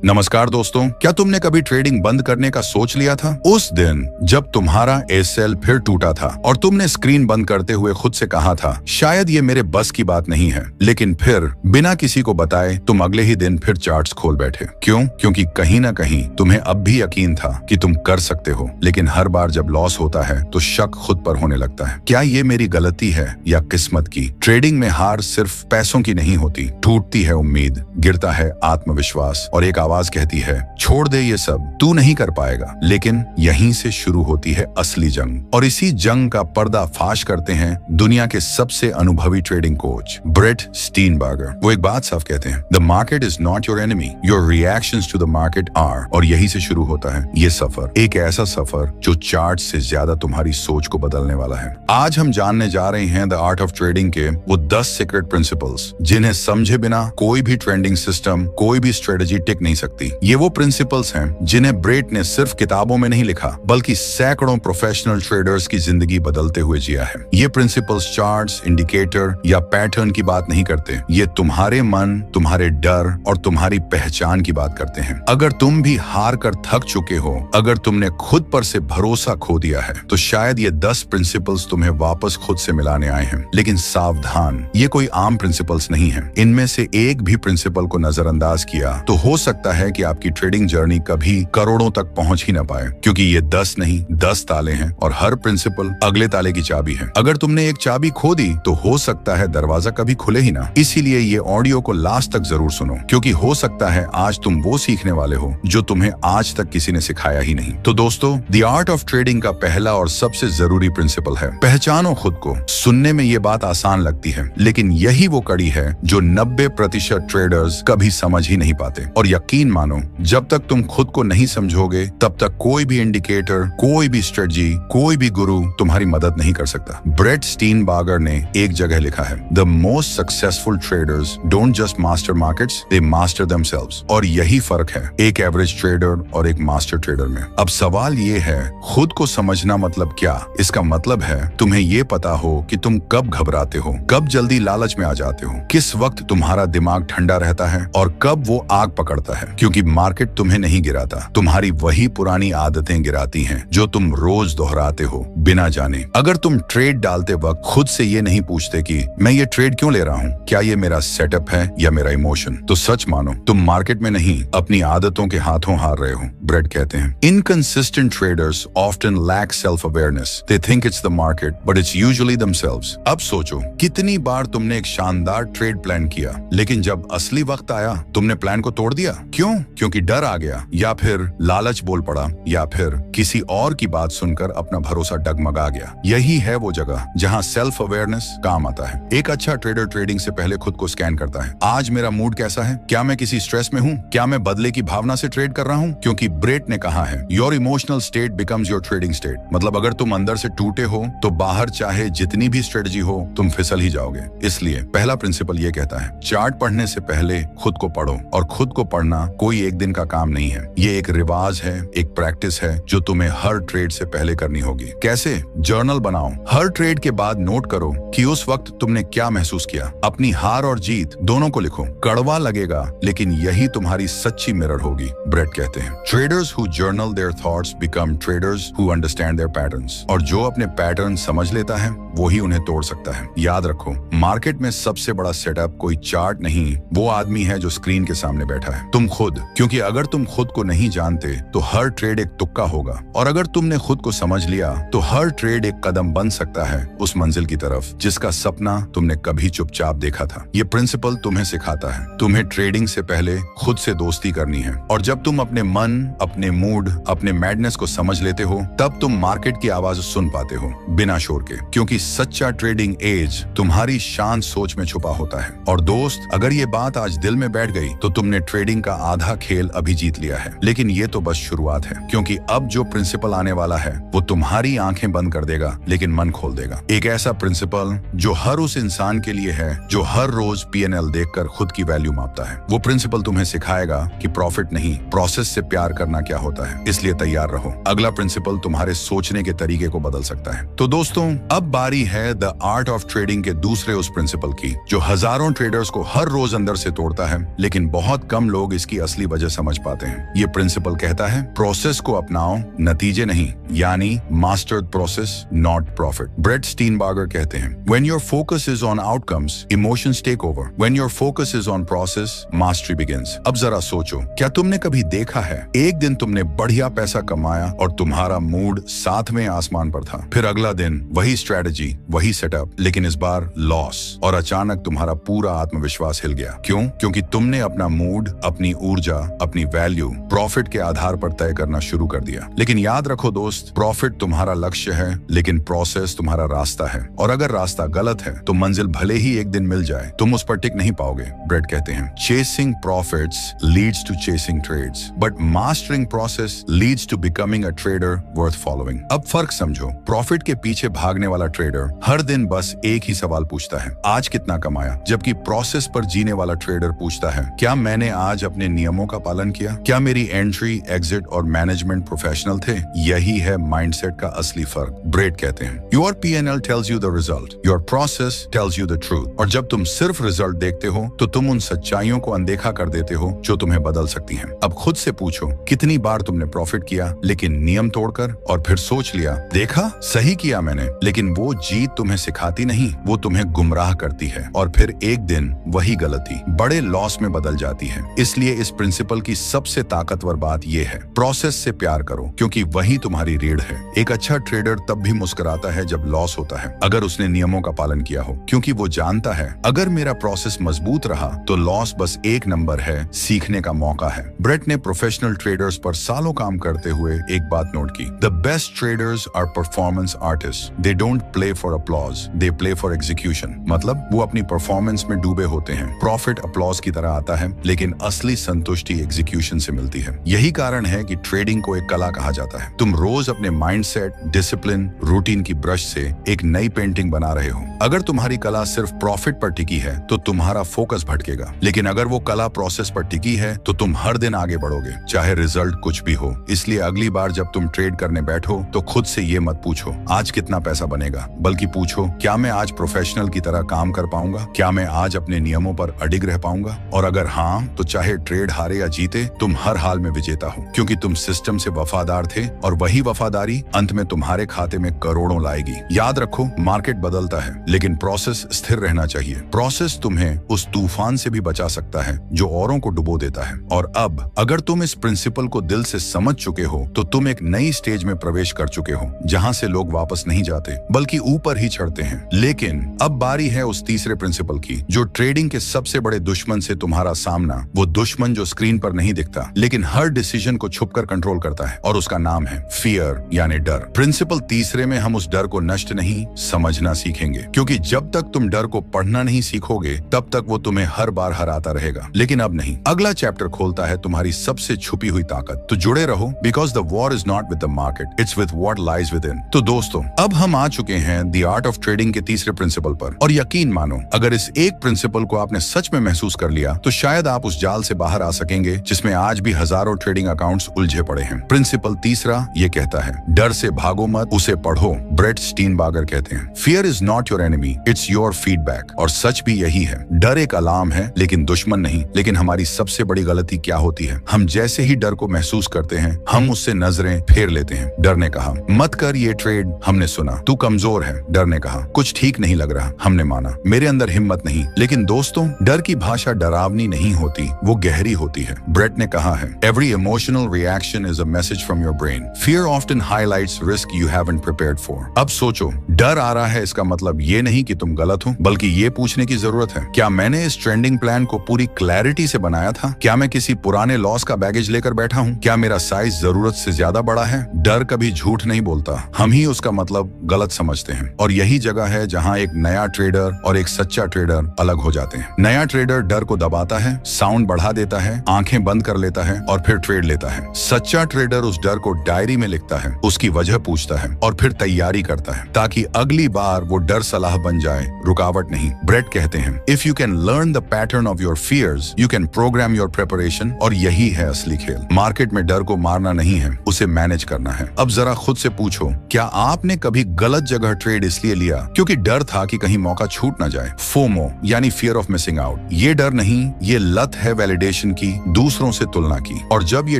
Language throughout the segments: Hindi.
नमस्कार दोस्तों, क्या तुमने कभी ट्रेडिंग बंद करने का सोच लिया था? उस दिन जब तुम्हारा एसएल फिर टूटा था और तुमने स्क्रीन बंद करते हुए खुद से कहा था, शायद ये मेरे बस की बात नहीं है। लेकिन फिर बिना किसी को बताए तुम अगले ही दिन फिर चार्ट्स खोल बैठे। क्यों? क्योंकि कहीं ना कहीं तुम्हें अब भी यकीन था कि तुम कर सकते हो, लेकिन हर बार जब लॉस होता है तो शक खुद पर होने लगता है। क्या ये मेरी गलती है या किस्मत की? ट्रेडिंग में हार सिर्फ पैसों की नहीं होती, टूटती है उम्मीद, गिरता है आत्मविश्वास और एक आवाज कहती है, छोड़ दे ये सब, तू नहीं कर पाएगा। लेकिन यहीं से शुरू होती है असली जंग, और इसी जंग का पर्दाफाश करते हैं दुनिया के सबसे अनुभवी ट्रेडिंग कोच ब्रेट स्टीनबर्गर। वो एक बात साफ कहते हैं, the market is not your enemy, your reactions to the market are. और यही से शुरू होता है ये सफर, एक ऐसा सफर जो चार्ट से ज्यादा तुम्हारी सोच को बदलने वाला है। आज हम जानने जा रहे हैं द आर्ट ऑफ ट्रेडिंग के वो 10 सीक्रेट प्रिंसिपल्स जिन्हें समझे बिना कोई भी ट्रेंडिंग सिस्टम, कोई भी स्ट्रेटेजी टिक नहीं सकती। ये वो प्रिंसिपल्स हैं जिन्हें ब्रेट ने सिर्फ किताबों में नहीं लिखा, बल्कि सैकड़ों प्रोफेशनल ट्रेडर्स की जिंदगी बदलते हुए जिया है। ये प्रिंसिपल्स चार्ट्स, इंडिकेटर या पैटर्न की बात नहीं करते, ये तुम्हारे मन, तुम्हारे डर और तुम्हारी पहचान की बात करते हैं। अगर तुम भी हार कर थक चुके हो, अगर तुमने खुद पर से भरोसा खो दिया है, तो शायद ये 10 प्रिंसिपल्स तुम्हें वापस खुद से मिलाने आए हैं। लेकिन सावधान, ये कोई आम प्रिंसिपल्स नहीं है। इनमें से एक भी प्रिंसिपल को नजरअंदाज किया तो हो सकता है कि आपकी ट्रेडिंग जर्नी कभी करोड़ों तक पहुंच ही ना पाए, क्योंकि ये 10 नहीं 10 ताले हैं और हर प्रिंसिपल अगले ताले की चाबी है। अगर तुमने एक चाबी खो दी तो हो सकता है दरवाजा कभी खुले ही ना। इसीलिए ये ऑडियो को लास्ट तक जरूर सुनो, क्योंकि हो सकता है आज तुम वो सीखने वाले हो जो तुम्हें आज तक किसी ने सिखाया ही नहीं। तो दोस्तों, द आर्ट ऑफ ट्रेडिंग का पहला और सबसे जरूरी प्रिंसिपल है, पहचानो खुद को। सुनने में ये बात आसान लगती है, लेकिन यही वो कड़ी है जो 90% ट्रेडर्स कभी समझ ही नहीं पाते। और यकीन मानो, जब तक तुम खुद को नहीं समझोगे तब तक कोई भी इंडिकेटर, कोई भी स्ट्रेटजी, कोई भी गुरु तुम्हारी मदद नहीं कर सकता। ब्रेट स्टीनबर्गर ने एक जगह लिखा है, the most successful traders don't just master markets, they master themselves. और यही फर्क है एक एवरेज ट्रेडर और एक मास्टर ट्रेडर में। अब सवाल ये है, खुद को समझना मतलब क्या? इसका मतलब है तुम्हें ये पता हो कि तुम कब घबराते हो, कब जल्दी लालच में आ जाते हो, किस वक्त तुम्हारा दिमाग ठंडा रहता है और कब वो आग पकड़ता है। क्योंकि मार्केट तुम्हें नहीं गिराता, तुम्हारी वही पुरानी आदतें गिराती हैं जो तुम रोज दोहराते हो बिना जाने। अगर तुम ट्रेड डालते वक्त खुद से ये नहीं पूछते कि मैं ये ट्रेड क्यों ले रहा हूँ, क्या ये मेरा सेटअप है या मेरा इमोशन, तो सच मानो तुम मार्केट में नहीं अपनी आदतों के हाथों हार रहे हो। ब्रेट कहते हैं, inconsistent traders often lack self awareness, they think it's the market but it's usually themselves. अब सोचो, कितनी बार तुमने एक शानदार ट्रेड प्लान किया, लेकिन जब असली वक्त आया तुमने प्लान को तोड़ दिया। क्यों? क्योंकि डर आ गया, या फिर लालच बोल पड़ा, या फिर किसी और की बात सुनकर अपना भरोसा डगमगा गया। यही है वो जगह जहां सेल्फ अवेयरनेस काम आता है। एक अच्छा ट्रेडर ट्रेडिंग से पहले खुद को स्कैन करता है। आज मेरा मूड कैसा है? क्या मैं किसी स्ट्रेस में हूँ? क्या मैं बदले की भावना से ट्रेड कर रहा हूँ? क्योंकि ब्रेट ने कहा है, your emotional state becomes your trading state. मतलब अगर तुम अंदर से टूटे हो तो बाहर चाहे जितनी भी स्ट्रेटजी हो तुम फिसल ही जाओगे। इसलिए पहला प्रिंसिपल ये कहता है, चार्ट पढ़ने से पहले खुद को पढ़ो। और खुद को पढ़ना कोई एक दिन का काम नहीं है, ये एक रिवाज है, एक प्रैक्टिस है जो तुम्हें हर ट्रेड से पहले करनी होगी। कैसे? जर्नल बनाओ, हर ट्रेड के बाद नोट करो कि उस वक्त तुमने क्या महसूस किया। अपनी हार और जीत दोनों को लिखो। कड़वा लगेगा, लेकिन यही तुम्हारी सच्ची मिरर होगी। ब्रेट कहते हैं, traders who journal their thoughts become traders who understand their patterns. और जो अपने पैटर्न समझ लेता है वो ही उन्हें तोड़ सकता है। याद रखो, मार्केट में सबसे बड़ा सेटअप कोई चार्ट नहीं, वो आदमी है जो स्क्रीन के सामने बैठा है, तुम खुद। क्योंकि अगर तुम खुद को नहीं जानते तो हर ट्रेड एक तुक्का होगा, और अगर तुमने खुद को समझ लिया तो हर ट्रेड एक कदम बन सकता है उस मंजिल की तरफ जिसका सपना तुमने कभी चुपचाप देखा था। ये प्रिंसिपल तुम्हें सिखाता है तुम्हें ट्रेडिंग से पहले खुद से दोस्ती करनी है। और जब तुम अपने मन, अपने मूड, अपने मैडनेस को समझ लेते हो, तब तुम मार्केट की आवाज सुन पाते हो बिना शोर के। क्योंकि सच्चा ट्रेडिंग एज तुम्हारी शांत सोच में छुपा होता है। और दोस्त, अगर ये बात आज दिल में बैठ गई तो तुमने ट्रेडिंग का आधा खेल अभी जीत लिया है। लेकिन ये तो बस शुरुआत है, क्योंकि अब जो प्रिंसिपल आने वाला है वो तुम्हारी आंखें आंखें बंद कर देगा लेकिन मन खोल देगा। एक ऐसा प्रिंसिपल जो हर उस इंसान के लिए है जो हर रोज P&L देखकर खुद की वैल्यू मापता है। वो प्रिंसिपल तुम्हें सिखाएगा कि प्रॉफिट नहीं, प्रोसेस से प्यार करना क्या होता है। इसलिए तैयार रहो, अगला प्रिंसिपल तुम्हारे सोचने के तरीके को बदल सकता है। तो दोस्तों, अब बारी है द आर्ट ऑफ ट्रेडिंग के दूसरे उस प्रिंसिपल की जो हजारों ट्रेडर्स को हर रोज अंदर से तोड़ता है, लेकिन बहुत कम लोग इसकी असली वजह समझ पाते हैं। ये प्रिंसिपल कहता है प्रोसेस को अपनाओ, नतीजे नहीं, यानी mastered process not profit. Brett Steenbarger कहते हैं When your focus is on outcomes, emotions take over. When your focus is on process, mastery begins. अब जरा सोचो, क्या तुमने कभी देखा है एक दिन तुमने बढ़िया पैसा कमाया और तुम्हारा मूड सातवें आसमान पर था, फिर अगला दिन वही स्ट्रेटजी, वही सेटअप, लेकिन इस बार लॉस, और अचानक तुम्हारा पूरा आत्मविश्वास हिल गया। क्यों? क्योंकि तुमने अपना मूड, अपनी ऊर्जा, अपनी वैल्यू प्रॉफिट के आधार पर तय करना शुरू कर दिया। लेकिन याद रखो दोस्त, प्रॉफिट तुम्हारा लक्ष्य है, लेकिन प्रोसेस तुम्हारा रास्ता है। और अगर रास्ता गलत है तो मंजिल भले ही एक दिन मिल जाए, तुम उस पर टिक नहीं पाओगे। ब्रेट कहते हैं chasing profits leads to chasing trades, but mastering process leads to becoming a trader worth following. अब फर्क समझो, प्रॉफिट के पीछे भागने वाला ट्रेडर हर दिन बस एक ही सवाल पूछता है, आज कितना कमाया, जबकि प्रोसेस पर जीने वाला ट्रेडर पूछता है, क्या मैंने आज अपने नियमों का पालन किया, क्या मेरी एंट्री, एग्जिट और मैनेजमेंट प्रोफेशनल थे। यही है माइंडसेट का असली फर्क। ब्रेट कहते हैं your P&L tells you the result, your process tells you the truth. और जब तुम सिर्फ रिजल्ट देखते हो तो तुम उन सच्चाइयों को अनदेखा कर देते हो जो तुम्हें बदल सकती हैं। अब खुद से पूछो, कितनी बार तुमने प्रॉफिट किया लेकिन नियम तोड़कर, और फिर सोच लिया, देखा सही किया मैंने, लेकिन वो जीत तुम्हें सिखाती नहीं, वो तुम्हें गुमराह करती है, और फिर एक दिन वही गलती बड़े लॉस में बदल जाती है। इसलिए इस प्रिंसिपल की सबसे ताकतवर बात यह है, प्रोसेस से प्यार करो, क्योंकि वही तुम्हारी रीढ़ है। एक अच्छा ट्रेडर तब भी मुस्कुराता है जब लॉस होता है, अगर उसने नियमों का पालन किया हो, क्योंकि वो जानता है अगर मेरा प्रोसेस मजबूत रहा तो लॉस बस एक नंबर है, सीखने का मौका है। ब्रेट ने प्रोफेशनल ट्रेडर्स पर सालों काम करते हुए एक बात नोट की, the best traders are performance artist, they don't play for applause, they play for execution. मतलब वो अपनी परफॉर्मेंस में डूबे होते हैं। प्रॉफिट अपलॉज की तरह आता है, लेकिन असली संतुष्टि एग्जीक्यूशन से मिलती है। यही कारण है कि ट्रेडिंग को एक कला कहा जाता है। तुम रोज अपने माइंडसेट, डिसिप्लिन, रूटीन की ब्रश से एक नई पेंटिंग बना रहे हो। अगर तुम्हारी कला सिर्फ प्रॉफिट पर टिकी है तो तुम्हारा फोकस भटकेगा, लेकिन अगर वो कला प्रोसेस पर टिकी है तो तुम हर दिन आगे बढ़ोगे, चाहे रिजल्ट कुछ भी हो। इसलिए अगली बार जब तुम ट्रेड करने बैठो तो खुद से ये मत पूछो आज कितना पैसा बनेगा, बल्कि पूछो क्या मैं आज प्रोफेशनल की तरह काम कर पाऊंगा, क्या मैं आज अपने नियमों पर अडिग रह पाऊंगा। और अगर हाँ, तो चाहे ट्रेड हारे या जीते, तुम हर हाल में विजेता हो, क्योंकि तुम सिस्टम से वफादार थे, और वही वफादारी अंत में तुम्हारे खाते में करोड़ों लाएगी। याद रखो, मार्केट बदलता है लेकिन प्रोसेस स्थिर रहना चाहिए। प्रोसेस तुम्हें उस तूफान से भी बचा सकता है जो औरों को डुबो देता है। और अब अगर तुम इस प्रिंसिपल को दिल से समझ चुके हो तो तुम एक नई स्टेज में प्रवेश कर चुके हो, जहां से लोग वापस नहीं जाते बल्कि ऊपर ही चढ़ते हैं। लेकिन अब बारी है उस तीसरे प्रिंसिपल की जो ट्रेडिंग के सबसे बड़े दुश्मन से तुम्हारा सामना, वो दुश्मन जो स्क्रीन पर नहीं दिखता लेकिन हर डिसीजन को छुपकर कंट्रोल करता है, और उसका नाम है फियर, यानी डर। प्रिंसिपल तीसरे में हम उस डर को नष्ट नहीं, समझना सीखेंगे, क्योंकि जब तक तुम डर को पढ़ना नहीं सीखोगे तब तक वो तुम्हें हर बार हराता रहेगा। लेकिन अब नहीं, अगला चैप्टर खोलता है तुम्हारी सबसे छुपी हुई ताकत। तो जुड़े रहो, because the war is not with the market, it's with what lies with in. तो दोस्तों, अब हम आ चुके हैं द आर्ट ऑफ ट्रेडिंग के तीसरे प्रिंसिपल पर, और यकीन मानो, अगर इस एक प्रिंसिपल को आपने सच में महसूस कर लिया तो शायद आप उस जाल से बाहर आ सकेंगे जिसमें आज भी हजारों ट्रेडिंग अकाउंट्स उलझे पड़े हैं। प्रिंसिपल तीसरा ये कहता है, डर से भागो मत, उसे पढ़ो। ब्रेट स्टीनबार्गर कहते हैं fear is not your enemy, it's your feedback. और सच भी यही है, डर एक अलार्म है लेकिन दुश्मन नहीं। लेकिन हमारी सबसे बड़ी गलती क्या होती है, हम जैसे ही डर को महसूस करते हैं हम उससे नजरें फेर लेते हैं। डर ने कहा मत कर ये ट्रेड, हमने सुना। तू कमजोर है, डर ने कहा। कुछ ठीक नहीं लग रहा, हमने माना। मेरे अंदर हिम्मत नहीं। लेकिन दोस्तों, डर की भाषा डरावनी नहीं होती, वो गहरी होती है। ब्रेट ने कहा है every emotional reaction is a message from your brain, fear often highlights risk you haven't prepared for. अब सोचो, डर आ रहा है, इसका मतलब ये नहीं कि तुम गलत हो, बल्कि ये पूछने की जरूरत है, क्या मैंने इस ट्रेंडिंग प्लान को पूरी क्लैरिटी से बनाया था? क्या मैं किसी पुराने लॉस का बैगेज लेकर बैठा हूँ? क्या मेरा साइज जरूरत से ज्यादा बड़ा है? डर कभी झूठ नहीं बोलता, हम ही उसका मतलब गलत समझते हैं। और यही जगह है जहाँ एक नया ट्रेडर और एक सच्चा ट्रेडर अलग हो जाते हैं। नया ट्रेडर डर को दबाता है, साउंड बढ़ा देता है, आंखें बंद कर लेता है और फिर ट्रेड लेता है। सच्चा ट्रेडर उस डर को डायरी में लिखता है, उसकी वजह पूछता सोचता है और फिर तैयारी करता है ताकि अगली बार वो डर सलाह बन जाए, रुकावट नहीं। ब्रेट कहते हैं, if you can learn the pattern of your fears you can programme your preparation. और यही है असली खेल। मार्केट में डर को मारना नहीं है, उसे मैनेज करना है। अब जरा खुद से पूछो, क्या आपने कभी गलत जगह ट्रेड इसलिए लिया क्योंकि डर था कि कहीं मौका छूट ना जाए? फोमो यानी फियर ऑफ मिसिंग आउट। ये डर नहीं, ये लत है वैलिडेशन की, दूसरों से तुलना की। और जब ये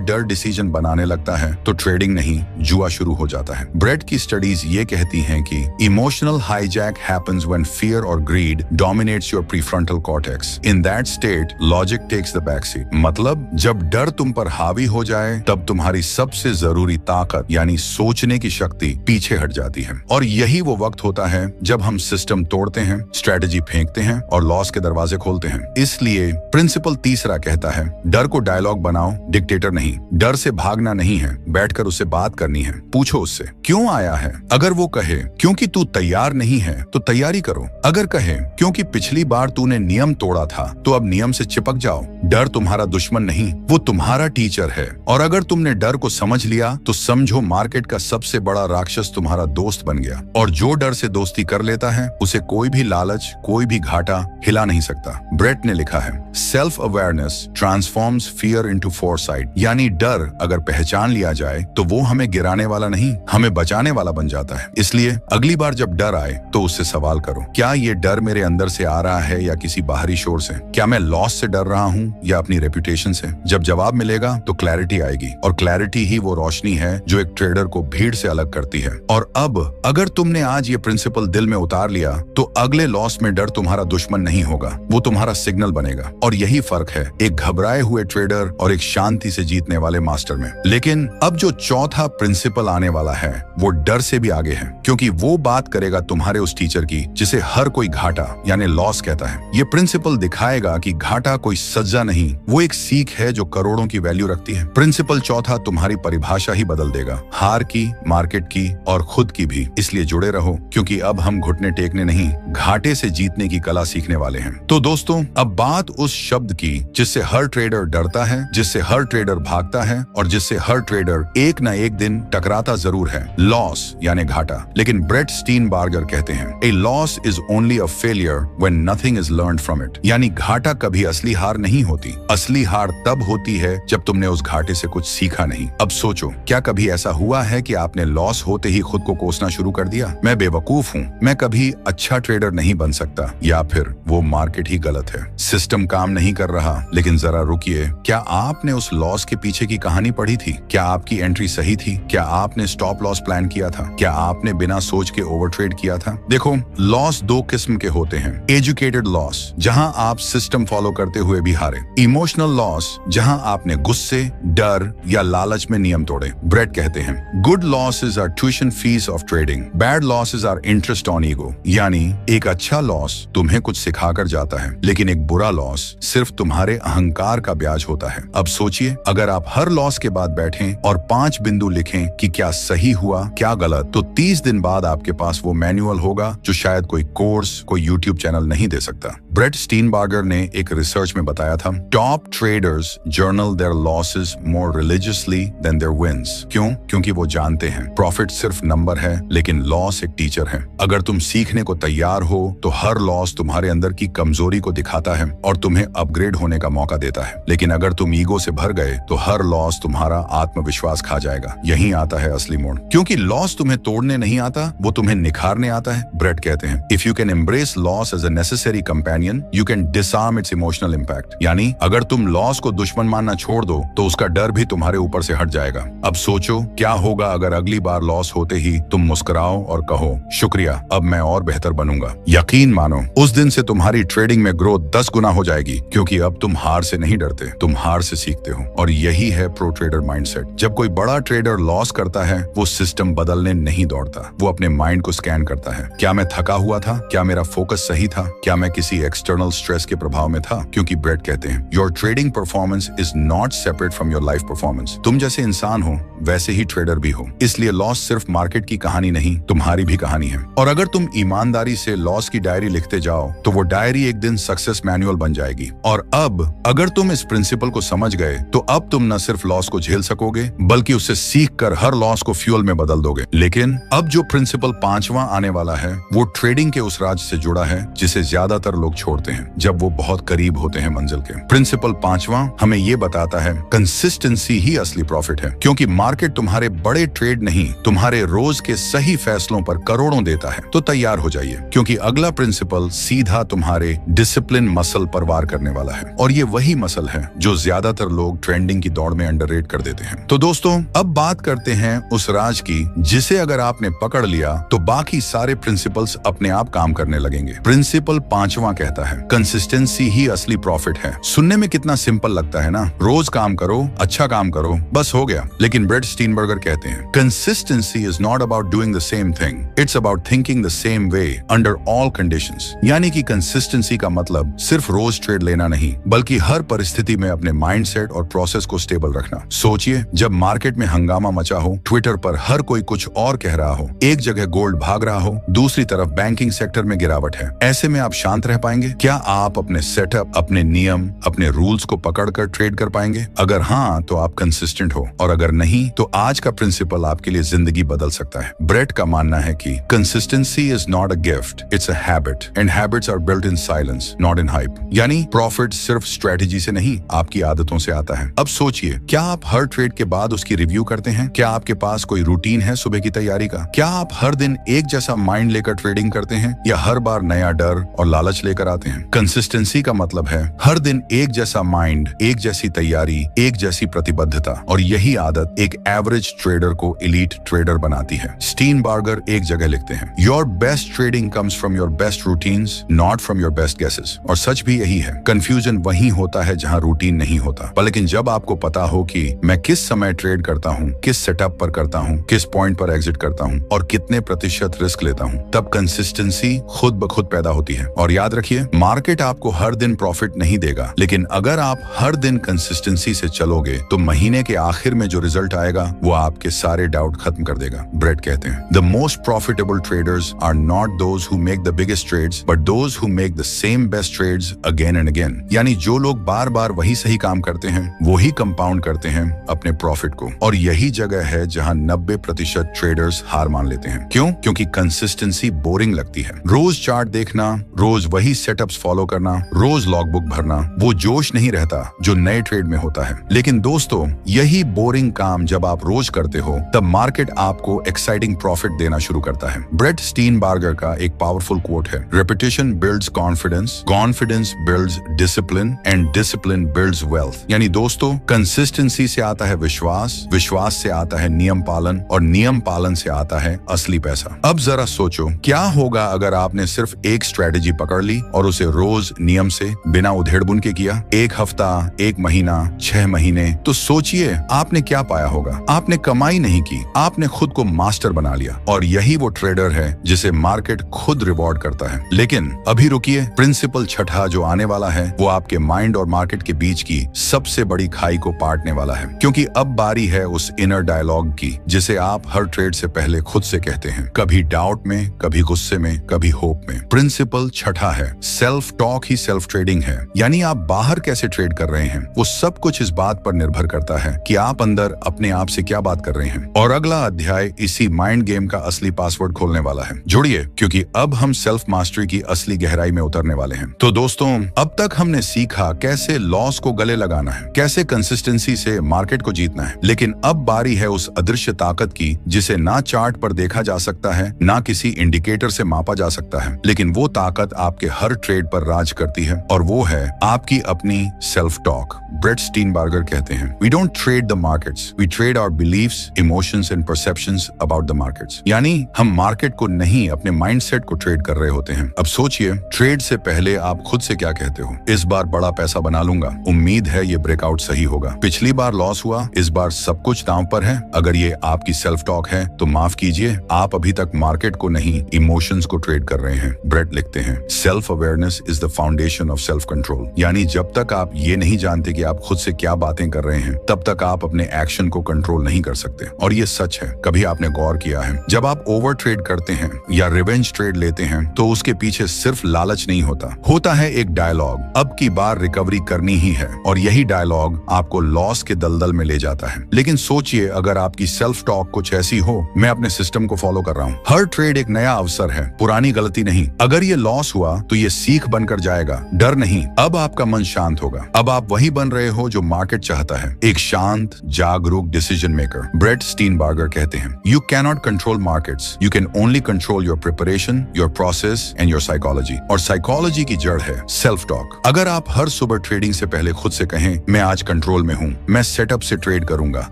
डर डिसीजन बनाने लगता है तो ट्रेडिंग नहीं, जुआ शुरू हो जाता है। ब्रेट की स्टडीज ये कहती हैं कि emotional hijack happens when fear और greed dominates your prefrontal cortex. In that state logic takes the back seat. मतलब जब डर तुम पर हावी हो जाए तब तुम्हारी सबसे जरूरी ताकत यानी सोचने की शक्ति पीछे हट जाती है। और यही वो वक्त होता है जब हम सिस्टम तोड़ते हैं, स्ट्रेटजी फेंकते हैं और लॉस के दरवाजे खोलते हैं। इसलिए प्रिंसिपल तीसरा कहता है, डर को डायलॉग बनाओ, डिक्टेटर नहीं। डर से भागना नहीं है, बैठकर उससे बात करनी है। पूछो उससे क्यों आया है। अगर वो कहे क्योंकि तू तैयार नहीं है तो तैयारी करो। अगर कहे क्योंकि पिछली बार तूने नियम तोड़ा था तो अब नियम से चिपक जाओ। डर तुम्हारा दुश्मन नहीं, वो तुम्हारा टीचर है। और अगर तुमने डर को समझ लिया तो समझो मार्केट का सबसे बड़ा राक्षस तुम्हारा दोस्त बन गया। और जो डर से दोस्ती कर लेता है उसे कोई भी लालच, कोई भी घाटा हिला नहीं सकता। ब्रेट ने लिखा है, self awareness transforms fear into foresight. यानी डर अगर पहचान लिया जाए तो वो हमें गिराने वाला नहीं, हमें बचाने वाला बन जाता है। इसलिए अगली बार जब डर आए तो उससे सवाल करो, क्या ये डर मेरे अंदर से आ रहा है या किसी बाहरी शोर से? क्या मैं लॉस से डर रहा हूँ या अपनी रेपुटेशन से? जब जवाब मिलेगा तो क्लैरिटी आएगी। और क्लैरिटी ही वो रोशनी है जो एक ट्रेडर को भीड़ से अलग करती है। और अब अगर तुमने आज ये प्रिंसिपल दिल में उतार लिया तो अगले लॉस में डर तुम्हारा दुश्मन नहीं होगा, वो तुम्हारा सिग्नल बनेगा। और यही फर्क है एक घबराए हुए ट्रेडर और एक शांति से जीतने वाले मास्टर में। लेकिन अब जो चौथा प्रिंसिपल आने वाला है वो डर से भी आगे है, क्योंकि वो बात करेगा तुम्हारे उस टीचर की जिसे हर कोई घाटा यानी लॉस कहता है। ये प्रिंसिपल दिखाएगा कि घाटा कोई सजा नहीं, वो एक सीख है जो करोड़ों की वैल्यू रखती है। प्रिंसिपल चौथा तुम्हारी परिभाषा ही बदल देगा, हार की, मार्केट की और खुद की भी। इसलिए जुड़े रहो, क्योंकि अब हम घुटने टेकने नहीं, घाटे से जीतने की कला सीखने वाले हैं। तो दोस्तों, अब बात उस शब्द की जिससे हर ट्रेडर डरता है, जिससे हर ट्रेडर भागता है और जिससे हर ट्रेडर एक न एक दिन टकराता जरूर है, लॉस यानी घाटा। लेकिन ब्रेट स्टीनबार्गर कहते हैं, a loss is only a failure when nothing is learned from it. यानी घाटा कभी असली हार नहीं होती, असली हार तब होती है जब तुमने उस घाटे से कुछ सीखा नहीं। अब सोचो, क्या कभी ऐसा हुआ है कि आपने लॉस होते ही खुद को कोसना शुरू कर दिया? मैं बेवकूफ हूँ, मैं कभी अच्छा ट्रेडर नहीं बन सकता, या फिर वो मार्केट ही गलत है, सिस्टम काम नहीं कर रहा। लेकिन जरा रुकिए, क्या आपने उस लॉस के पीछे की कहानी पढ़ी थी? क्या आपकी एंट्री सही थी? क्या आपने स्टॉप लॉस प्लान किया था? क्या आपने बिना सोच के ओवर ट्रेड किया था? देखो, लॉस दो किस्म के होते हैं। एजुकेटेड लॉस, जहां आप सिस्टम फॉलो करते हुए भी हारे। इमोशनल लॉस, जहां आपने गुस्से, डर या लालच में नियम तोड़े। ब्रेट कहते हैं, good losses are tuition fees of trading, bad losses are interest on ego. यानी एक अच्छा लॉस तुम्हें कुछ सिखाकर जाता है, लेकिन एक बुरा लॉस सिर्फ तुम्हारे अहंकार का ब्याज होता है। अब सोचिए, अगर आप हर लॉस के बाद बैठें और 5 बिंदु लिखें कि क्या सही हुआ, क्या गलत, तो 30 दिन बाद आपके पास वो मैनुअल होगा जो शायद कोई कोर्स, कोई यूट्यूब चैनल नहीं दे सकता। ब्रेट स्टीनबार्गर ने एक रिसर्च में बताया था, top traders journal their losses more religiously than their wins. क्यों? क्योंकि वो जानते हैं प्रॉफिट सिर्फ नंबर है, लेकिन लॉस एक टीचर है। अगर तुम सीखने को तैयार हो तो हर लॉस तुम्हारे अंदर की कमजोरी को दिखाता है और तुम्हें अपग्रेड होने का मौका देता है। लेकिन अगर तुम ईगो से भर गए तो हर लॉस तुम्हारा आत्मविश्वास खा जाएगा। यहीं आता है असली मोड़, क्योंकि लॉस तुम्हें तोड़ने नहीं आता, वो तुम्हें निखारने आता है। ब्रेट कहते हैं, if you can embrace loss as a necessary companion you can disarm its emotional impact. यानी अगर तुम लॉस को दुश्मन मानना छोड़ दो तो उसका डर भी तुम्हारे ऊपर से हट जाएगा। अब सोचो, क्या होगा अगर अगली बार लॉस होते ही तुम मुस्कुराओ और कहो, शुक्रिया, अब मैं और बेहतर बनूंगा। यकीन मानो, उस दिन से तुम्हारी ट्रेडिंग में ग्रोथ 10 गुना हो जाएगी, क्योंकि अब तुम हार से नहीं डरते, तुम हार से सीखते हो। और यही है प्रो ट्रेडर माइंडसेट। जब कोई बड़ा ट्रेडर लॉस करता है वो सिस्टम बदलने नहीं दौड़ता, वो अपने माइंड को स्कैन करता है। क्या मैं थका हुआ था? क्या मेरा फोकस सही था? क्या मैं किसी एक्सटर्नल स्ट्रेस के प्रभाव में था? क्योंकि ब्रेट कहते हैं, your trading performance is not separate from your life performance. तुम जैसे इंसान हो वैसे ही ट्रेडर भी हो। इसलिए लॉस सिर्फ मार्केट की कहानी नहीं, तुम्हारी भी कहानी है। और अगर तुम ईमानदारी से लॉस की डायरी लिखते जाओ तो वो डायरी एक दिन सक्सेस मैनुअल बन जाएगी। और अब अगर तुम इस प्रिंसिपल को समझ गए तो अब तुम न सिर्फ लॉस को झेल सकोगे, बल्कि उससे सीख कर हर लॉस को फ्यूल में में बदल दोगे। लेकिन अब जो प्रिंसिपल 5वां आने वाला है वो ट्रेडिंग के उस राज से जुड़ा है जिसे ज्यादातर लोग छोड़ते हैं जब वो बहुत करीब होते हैं मंजिल के। प्रिंसिपल 5वां हमें ये बताता है कंसिस्टेंसी ही असली प्रॉफिट है, क्योंकि मार्केट तुम्हारे बड़े ट्रेड नहीं तुम्हारे रोज के सही फैसलों पर करोड़ों देता है। तो तैयार हो जाइए, क्योंकि अगला प्रिंसिपल सीधा तुम्हारे डिसिप्लिन मसल पर वार करने वाला है, और ये वही मसल है जो ज्यादातर लोग ट्रेंडिंग की दौड़ में अंडररेट कर देते हैं। तो दोस्तों, अब बात करते हैं उस राज की जिसे अगर आपने पकड़ लिया तो बाकी सारे प्रिंसिपल्स अपने आप काम करने लगेंगे। प्रिंसिपल 5वां कहता है कंसिस्टेंसी ही असली प्रॉफिट है। सुनने में कितना सिंपल लगता है ना, रोज काम करो, अच्छा काम करो, बस हो गया। लेकिन ब्रेट स्टीनबर्गर कहते हैं consistency is not about doing the same thing, it's about thinking the same way under all conditions. यानी कि कंसिस्टेंसी का मतलब सिर्फ रोज ट्रेड लेना नहीं, बल्कि हर परिस्थिति में अपने माइंडसेट और प्रोसेस को स्टेबल रखना। सोचिए, जब मार्केट में हंगामा मचा हो, ट्विटर पर हर कोई कुछ और कह रहा हो, एक जगह गोल्ड भाग रहा हो, दूसरी तरफ बैंकिंग सेक्टर में गिरावट है, ऐसे में आप शांत रह पाएंगे? क्या आप अपने सेटअप, अपने नियम, अपने रूल्स को पकड़कर ट्रेड कर पाएंगे? अगर हाँ, तो आप कंसिस्टेंट हो, और अगर नहीं, तो आज का प्रिंसिपल आपके लिए जिंदगी बदल सकता है। ब्रेट का मानना है कि consistency is not a gift, it's a habit, and habits are built in silence, not in hype. यानी प्रॉफिट सिर्फ स्ट्रेटेजी से नहीं, आपकी आदतों से आता है। अब सोचिए, क्या आप हर ट्रेड के बाद उसकी रिव्यू करते हैं? क्या आपके पास कोई रूटीन है सुबह की तैयारी का? क्या आप हर दिन एक जैसा माइंड लेकर ट्रेडिंग करते हैं, या हर बार नया डर और लालच लेकर आते हैं? कंसिस्टेंसी का मतलब है हर दिन एक जैसा माइंड, एक जैसी तैयारी, एक जैसी प्रतिबद्धता, और यही आदत एक एवरेज ट्रेडर को एलीट ट्रेडर बनाती है। स्टीनबर्गर एक जगह लिखते हैं, your best trading comes from your best routines, not from your best guesses. और सच भी यही है, कंफ्यूजन वहीं होता है जहां रूटीन नहीं होता। लेकिन जब आपको पता हो कि मैं किस समय ट्रेड करता हूं, किस सेटअप पर करता हूं, किस पॉइंट पर एग्जिट करता हूं, और कितने प्रतिशत रिस्क लेता हूं, तब कंसिस्टेंसी खुद ब खुद पैदा होती है। और याद रखिए, मार्केट आपको हर दिन प्रॉफिट नहीं देगा, लेकिन अगर आप हर दिन कंसिस्टेंसी से चलोगे तो महीने के आखिर में जो रिजल्ट आएगा वो आपके सारे डाउट खत्म कर देगा। ब्रेट कहते हैं the most profitable traders are not those who make the biggest trades, but those who make the same best trades again and again. यानी जो लोग बार बार वही सही काम करते हैं, वही कंपाउंड करते हैं अपने प्रॉफिट को। और यही जगह है जहां 90% ट्रेडर्स हार मान लेते हैं। क्यों? क्योंकि कंसिस्टेंसी बोरिंग लगती है। रोज चार्ट देखना, रोज वही सेटअप्स फॉलो करना, रोज लॉगबुक भरना, वो जोश नहीं रहता जो नए ट्रेड में होता है। लेकिन दोस्तों, यही बोरिंग काम जब आप रोज करते हो, तब मार्केट आपको एक्साइटिंग प्रॉफिट देना शुरू करता है। ब्रेट स्टीनबर्गर का एक पावरफुल कोट है, reputation builds confidence, confidence builds discipline, and discipline builds wealth. यानी दोस्तों, कंसिस्टेंसी से आता है विश्वास, विश्वास से आता है नियम पालन, और नियम पालन से आता है असली पैसा। अब जरा सोचो, क्या होगा अगर आपने सिर्फ एक स्ट्रेटेजी पकड़ ली और उसे रोज नियम से बिना उधेड़बुन के किया, एक हफ्ता, एक महीना, 6 महीने। तो सोचिए आपने क्या पाया होगा। आपने कमाई नहीं की, आपने खुद को मास्टर बना लिया, और यही वो ट्रेडर है जिसे मार्केट खुद रिवॉर्ड करता है। लेकिन अभी रुकिए, प्रिंसिपल छठा जो आने वाला है वो आपके माइंड और मार्केट के बीच की सबसे बड़ी खाई को पाटने वाला है, क्योंकि अब बारी है उस इनर डायलॉग की जिसे आप हर ट्रेड से पहले खुद से कहते हैं, कभी डाउट में, कभी गुस्से में, कभी होप में। प्रिंसिपल छठा है, सेल्फ टॉक ही सेल्फ ट्रेडिंग है। यानी आप बाहर कैसे ट्रेड कर रहे हैं, वो सब कुछ इस बात पर निर्भर करता है कि आप अंदर अपने आप से क्या बात कर रहे हैं। और अगला अध्याय इसी माइंड गेम का असली पासवर्ड खोलने वाला है। जुड़िए, क्योंकि अब हम सेल्फ मास्टरी की असली गहराई में उतरने वाले हैं। तो दोस्तों, अब तक हमने सीखा कैसे लॉस को गले लगाना है, कैसे कंसिस्टेंसी से मार्केट को जीतना है। लेकिन अब बारी है उस अदृश्य ताकत की जिसे ना चार्ट पर देखा जा सकता है, ना किसी इंडिकेटर से मापा जा सकता है, लेकिन वो ताकत आपके हर ट्रेड पर राज करती है, और वो है आपकी अपनी सेल्फ टॉक। ब्रेट स्टीनबर्गर कहते हैं, we don't trade the markets, we trade our beliefs, emotions and perceptions about the markets. यानी हम मार्केट को नहीं, अपने माइंडसेट को ट्रेड कर रहे होते हैं। अब सोचिए, ट्रेड से पहले आप खुद से क्या कहते हो? इस बार बड़ा पैसा बना लूंगा, उम्मीद है ये ब्रेकआउट सही होगा, पिछली बार लॉस हुआ, इस बार सब कुछ दांव पर है। अगर ये आपकी सेल्फ टॉक है तो माफ कीजिए, आप अभी तक मार्केट को नहीं, इमोशंस को ट्रेड कर रहे हैं। ब्रेट लिखते हैं, self awareness is the foundation of self control. यानी जब तक आप ये नहीं जानते कि आप खुद से क्या बातें कर रहे हैं, तब तक आप अपने एक्शन को कंट्रोल नहीं कर सकते। और ये सच है, कभी आपने गौर किया है, जब आप ओवर ट्रेड करते हैं या रिवेंज ट्रेड लेते हैं तो उसके पीछे सिर्फ लालच नहीं होता है एक डायलॉग, अब की बार रिकवरी करनी ही है। और यही डायलॉग आपको लॉस के दलदल में ले जाता है। लेकिन सोचिए, अगर आपकी सेल्फ टॉक स्टॉक कुछ ऐसी हो, मैं अपने सिस्टम को फॉलो कर रहा हूँ। हर ट्रेड एक नया अवसर है, पुरानी गलती नहीं। अगर ये लॉस हुआ तो ये सीख बनकर जाएगा, डर नहीं। अब आपका मन शांत होगा। अब आप वही बन रहे हो जो मार्केट चाहता है, एक शांत जागरूक डिसीजन मेकर। ब्रेट स्टीनबर्गर कहते हैं, you cannot control markets, you can only control your preparation, your process and your psychology. और साइकोलॉजी की जड़ है सेल्फ टॉक। अगर आप हर सुबह ट्रेडिंग से पहले खुद से कहें, मैं आज कंट्रोल में हूँ, मैं सेटअप से ट्रेड करूंगा,